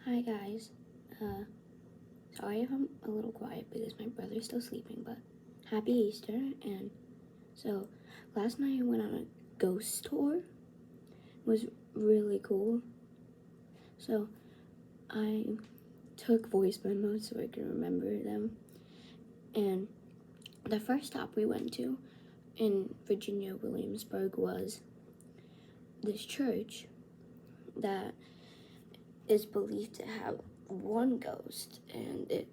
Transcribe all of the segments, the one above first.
Hi guys. Uh, Sorry if I'm a little quiet because my brother's still sleeping, but happy Easter. And so last night I went on a ghost tour. It was really cool. So I took voice memos so I can remember them. And the first stop we went to in Virginia, Williamsburg, was this church that is believed to have one ghost, and there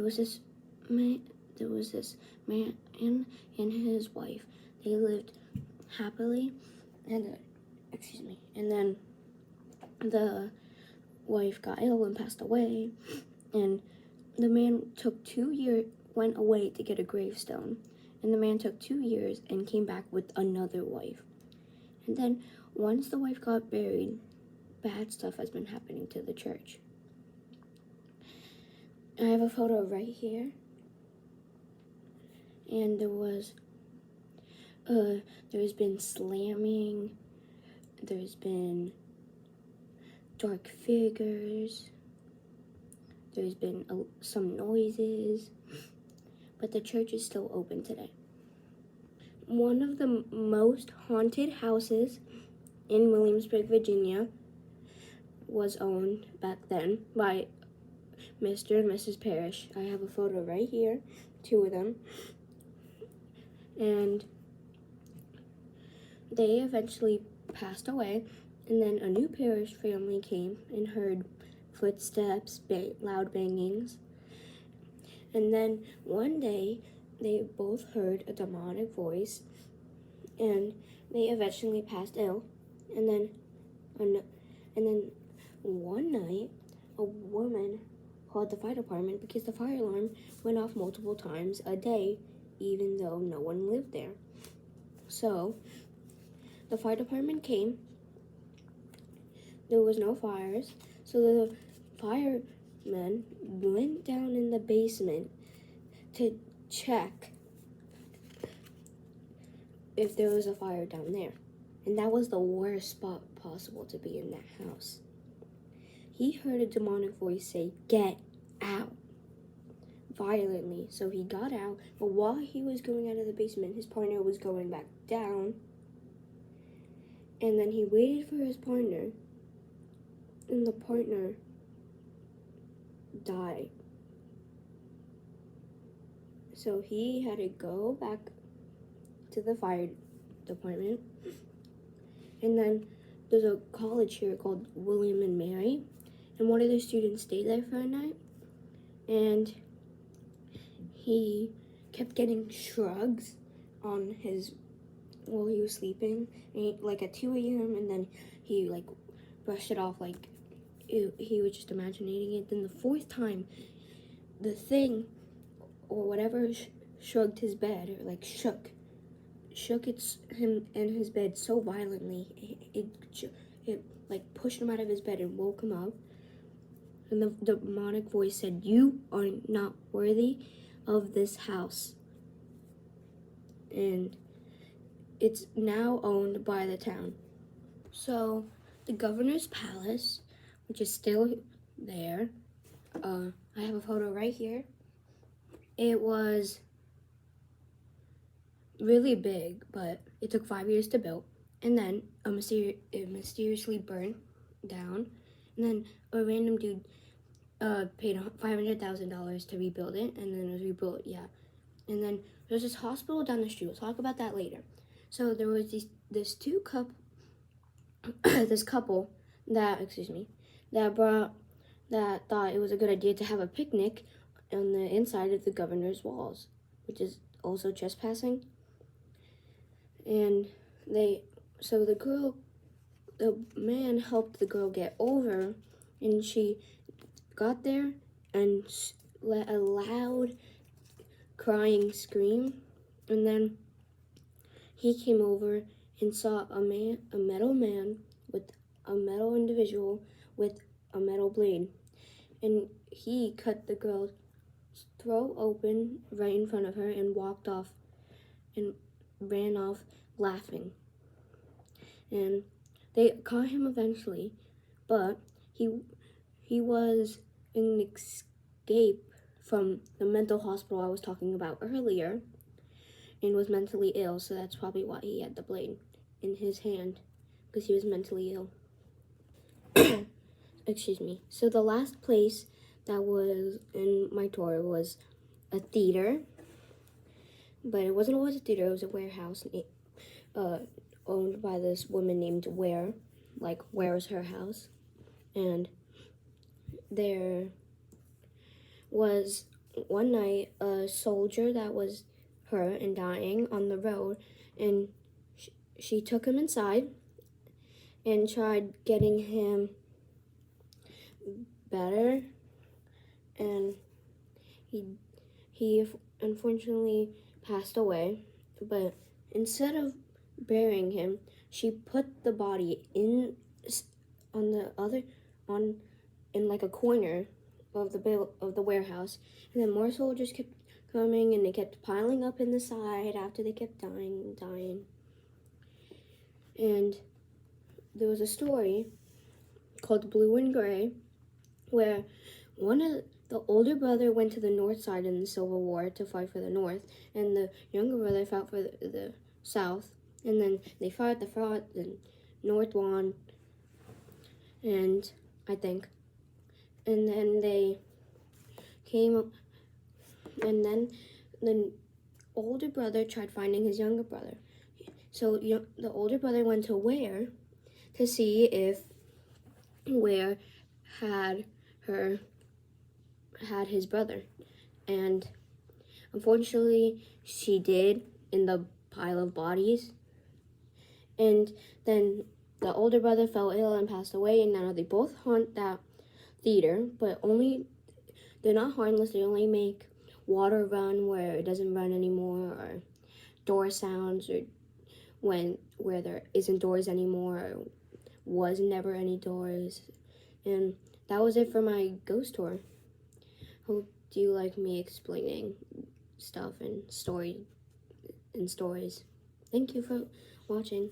was this man, and his wife. They lived happily, and and then the wife got ill and passed away, and the man went away to get a gravestone, and the man took 2 years and came back with another wife. And then once the wife got buried, bad stuff has been happening to the church. I have a photo right here, and there's been slamming, there's been dark figures, there's been some noises, but the church is still open today. One of the most haunted houses in Williamsburg, Virginia, was owned back then by Mr. and Mrs. Parrish. I have a photo right here, 2 of them. And they eventually passed away, and then a new Parrish family came and heard footsteps, loud bangings. And then one day, they both heard a demonic voice, and they eventually passed ill. And then one night, a woman called the fire department because the fire alarm went off multiple times a day, even though no one lived there. So the fire department came. There was no fires, so the firemen went down in the basement to check if there was a fire down there. And that was the worst spot possible to be in that house. He heard a demonic voice say, "Get out," violently. So he got out, but while he was going out of the basement, his partner was going back down. And then he waited for his partner, and the partner died. So he had to go back to the fire department. And then there's a college here called William and Mary, and one of the students stayed there for a night, and he kept getting shrugs on his while he was sleeping, and like at 2 a.m. and then he like brushed it off like he was just imagining it. Then the 4th time, the thing or whatever shrugged his bed, or like shook him and his bed so violently, it like pushed him out of his bed and woke him up. And the demonic voice said, "You are not worthy of this house." And it's now owned by the town. So the governor's palace, which is still there, I have a photo right here. It was really big, but it took 5 years to build, and then it mysteriously burned down, and then a random dude paid $500,000 to rebuild it, and then it was rebuilt. And then there's this hospital down the street. We'll talk about that later. So there was this couple that thought it was a good idea to have a picnic on the inside of the governor's walls, which is also trespassing. And the man helped the girl get over, and she got there and let a loud crying scream, and then he came over and saw a metal man with a metal individual with a metal blade, and he cut the girl's throat open right in front of her and walked off and ran off laughing. And they caught him eventually, but he was an escape from the mental hospital I was talking about earlier, and was mentally ill, so that's probably why he had the blade in his hand, because he was mentally ill. Excuse me. So the last place that was in my tour was a theater, but it wasn't always a theater, it was a warehouse owned by this woman named Ware, like Where's her house. And there was one night a soldier that was hurt and dying on the road, and she took him inside and tried getting him better, and he unfortunately passed away. But instead of burying him, she put the body in like a corner of the warehouse, and then more soldiers kept coming, and they kept piling up in the side after they kept dying. And there was a story called Blue and Gray, where one of the older brother went to the north side in the Civil War to fight for the North, and the younger brother fought for the South. And then they fought, and North won, and I think. And then they came, and then the older brother tried finding his younger brother. So the older brother went to Ware to see if Ware had his brother, and unfortunately she did, in the pile of bodies. And then the older brother fell ill and passed away, and now they both haunt that theater, but they're not harmless. They only make water run where it doesn't run anymore, or door sounds, or where there isn't doors anymore, or was never any doors. And that was it for my ghost tour. Hope you like me explaining stuff and stories. Thank you for watching.